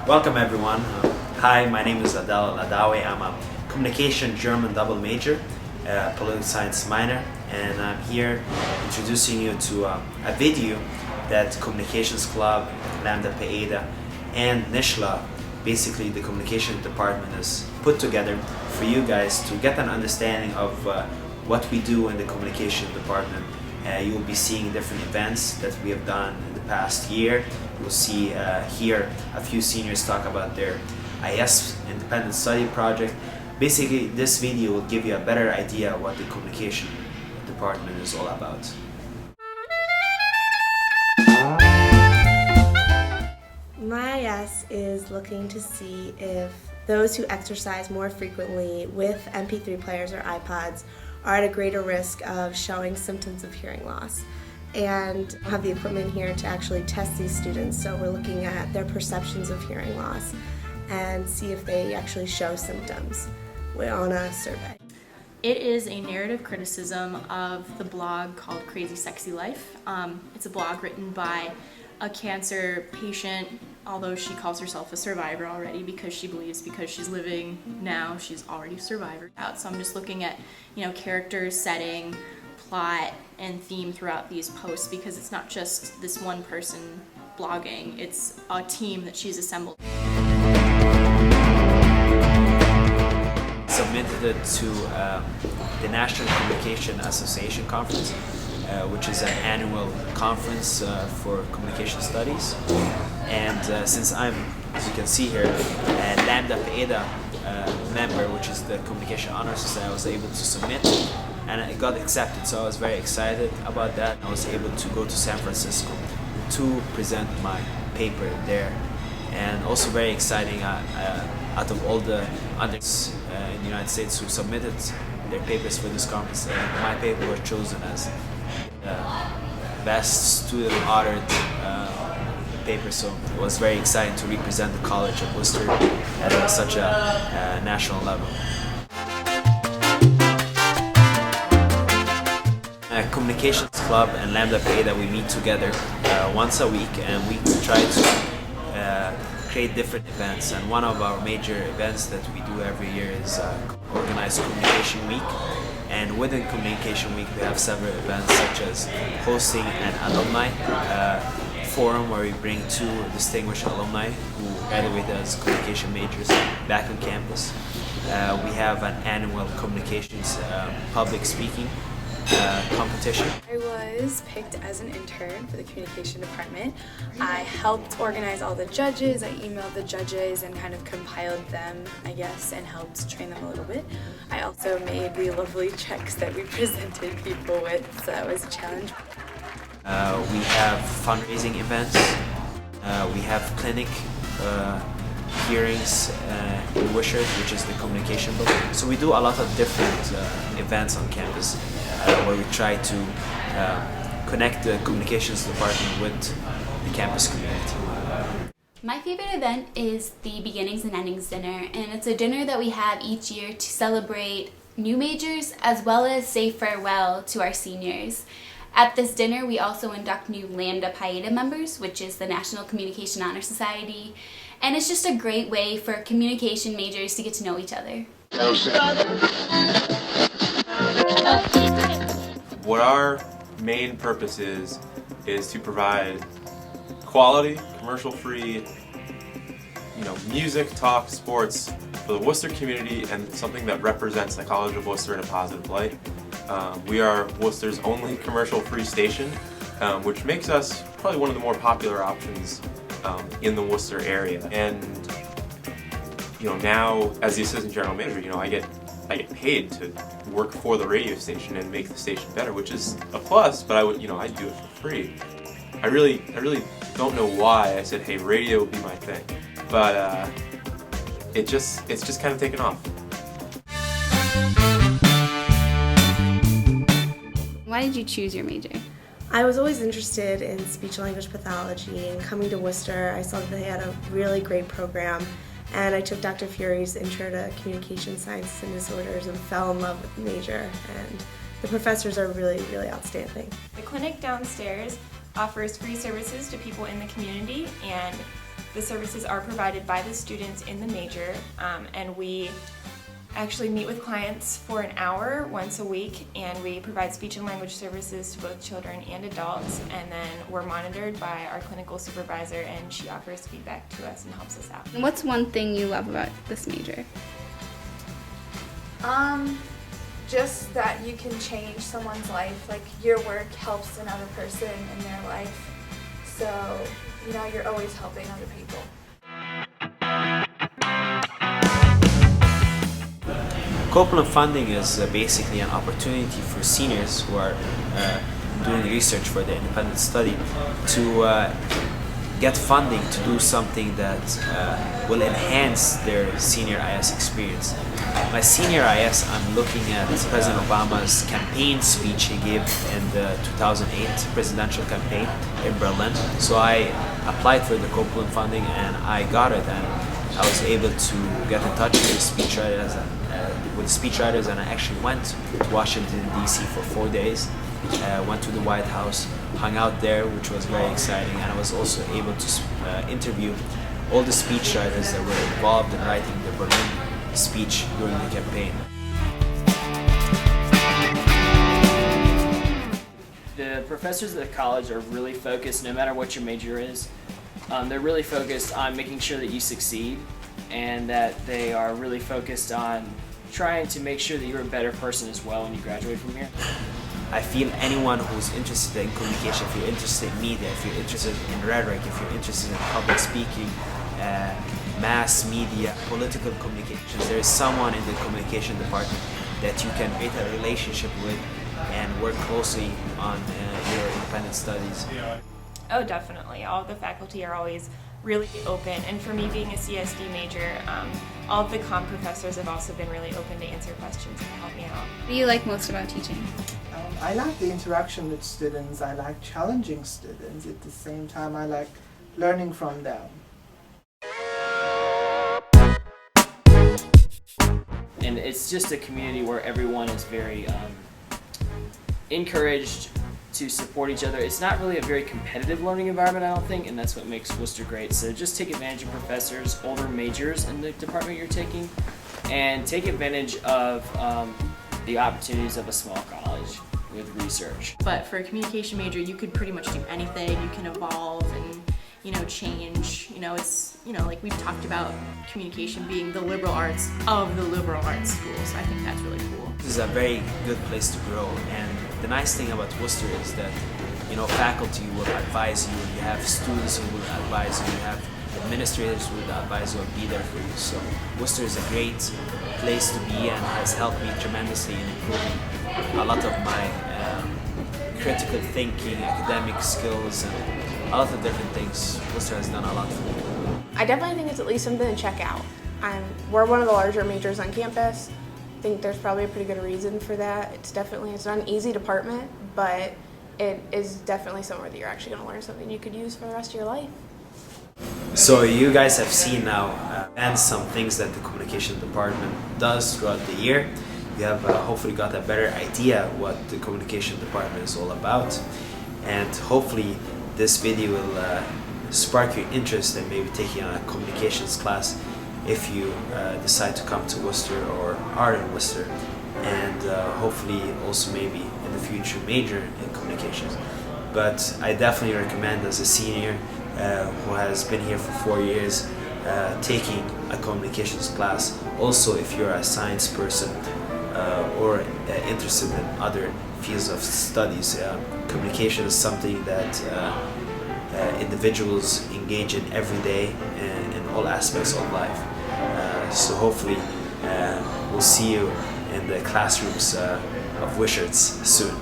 Welcome everyone. Hi, my name is Adel El-Adawy. I'm a communication German double major, political science minor, and I'm here introducing you to a video that Communications Club, Lambda Pi Eta, and NISHLA, basically the communication department, has put together for you guys to get an understanding of what we do in the communication department. You will be seeing different events that we have done in the past year. You'll see here a few seniors talk about their IS independent study project. Basically, this video will give you a better idea of what the communication department is all about. My IS is looking to see if those who exercise more frequently with MP3 players or iPods are at a greater risk of showing symptoms of hearing loss. And have the equipment here to actually test these students, so we're looking at their perceptions of hearing loss and see if they actually show symptoms. We're on a survey. It is a narrative criticism of the blog called Crazy Sexy Life. It's a blog written by a cancer patient, although she calls herself a survivor already because she believes because she's living now, she's already survived out. So I'm just looking at, characters, setting, plot, and theme throughout these posts, because it's not just this one person blogging, it's a team that she's assembled. Submitted it to the National Communication Association Conference, which is an annual conference for communication studies. And since I'm, as you can see here, a Lambda Pi Eta member, which is the Communication Honor Society, I was able to submit, and it got accepted, so I was very excited about that. I was able to go to San Francisco to present my paper there, and also very exciting, out of all the others in the United States who submitted their papers for this conference, my paper was chosen as best student authored paper, so it was very exciting to represent the College of Worcester at such a national level. Communications Club and Lambda Pi Eta, we meet together once a week, and we try to create different events. And one of our major events that we do every year is organize Communication Week. And within Communication Week, we have several events, such as hosting an alumni forum where we bring two distinguished alumni who graduated as communication majors back on campus. We have an annual communications public speaking competition. I was picked as an intern for the communication department. I helped organize all the judges, I emailed the judges and kind of compiled them, I guess, and helped train them a little bit. I also made the lovely checks that we presented people with, so that was a challenge. We have fundraising events, we have clinic hearings in Wishart, which is the communication book. So we do a lot of different events on campus where we try to connect the communications department with the campus community. My favorite event is the Beginnings and Endings dinner, and it's a dinner that we have each year to celebrate new majors as well as say farewell to our seniors. At this dinner, we also induct new Lambda Pi Eta members, which is the National Communication Honor Society, and it's just a great way for communication majors to get to know each other. What our main purpose is to provide quality, commercial-free, music, talk, sports for the Worcester community, and something that represents the College of Worcester in a positive light. We are Worcester's only commercial-free station, which makes us probably one of the more popular options in the Worcester area. And now as the assistant general manager, I get paid to work for the radio station and make the station better, which is a plus. But I do it for free. I really don't know why I said, hey, radio would be my thing, but it's just kind of taken off. Why did you choose your major? I was always interested in speech-language pathology, and coming to Worcester, I saw that they had a really great program, and I took Dr. Fury's Intro to Communication Sciences and Disorders and fell in love with the major, and the professors are really, really outstanding. The clinic downstairs offers free services to people in the community, and The services are provided by the students in the major, and we actually meet with clients for an hour once a week, and we provide speech and language services to both children and adults, and then we're monitored by our clinical supervisor, and she offers feedback to us and helps us out. And what's one thing you love about this major? Just that you can change someone's life. Like, your work helps another person in their life, so you know you're always helping other people. Copeland funding is basically an opportunity for seniors who are doing research for the independent study to get funding to do something that will enhance their senior IS experience. My senior IS, I'm looking at President Obama's campaign speech he gave in the 2008 presidential campaign in Berlin. So I applied for the Copeland funding and I got it, and I was able to get in touch with speechwriters, and I actually went to Washington, D.C. for 4 days. Went to the White House, hung out there, which was very exciting, and I was also able to interview all the speechwriters that were involved in writing the Berlin speech during the campaign. The professors at the college are really focused, no matter what your major is, they're really focused on making sure that you succeed, and that they are really focused on trying to make sure that you're a better person as well when you graduate from here. I feel anyone who's interested in communication, if you're interested in media, if you're interested in rhetoric, if you're interested in public speaking, mass media, political communications, there is someone in the communication department that you can create a relationship with and work closely on your independent studies. Oh, definitely. All of the faculty are always really open, and for me being a CSD major, all of the comm professors have also been really open to answer questions and help me out. What do you like most about teaching? I like the interaction with students. I like challenging students. At the same time, I like learning from them. And it's just a community where everyone is very encouraged to support each other. It's not really a very competitive learning environment, I don't think, and that's what makes Worcester great. So just take advantage of professors, older majors in the department you're taking, and take advantage of the opportunities of a small college with research. But for a communication major, you could pretty much do anything. You can evolve and, change. It's, like we've talked about communication being the liberal arts of the liberal arts school, so I think that's really cool. This is a very good place to grow, and the nice thing about Worcester is that, faculty will advise you, you have students who will advise you, you have administrators who will advise you and be there for you. So Worcester is a great place to be and has helped me tremendously in improving a lot of my critical thinking, academic skills, and a lot of different things. Worcester has done a lot for me. I definitely think it's at least something to check out. We're one of the larger majors on campus. I think there's probably a pretty good reason for that. It's not an easy department, but it is definitely somewhere that you're actually going to learn something you could use for the rest of your life. So you guys have seen now and some things that the communication department does throughout the year. You have hopefully got a better idea what the communication department is all about, and hopefully this video will spark your interest in maybe taking a communications class if you decide to come to Worcester or are in Worcester, and hopefully also maybe in the future major in communications. But I definitely recommend, as a senior who has been here for 4 years, taking a communications class. Also, if you're a science person or interested in other fields of studies, communication is something that individuals engage in every day in all aspects of life. So hopefully we'll see you in the classrooms of Wishards soon.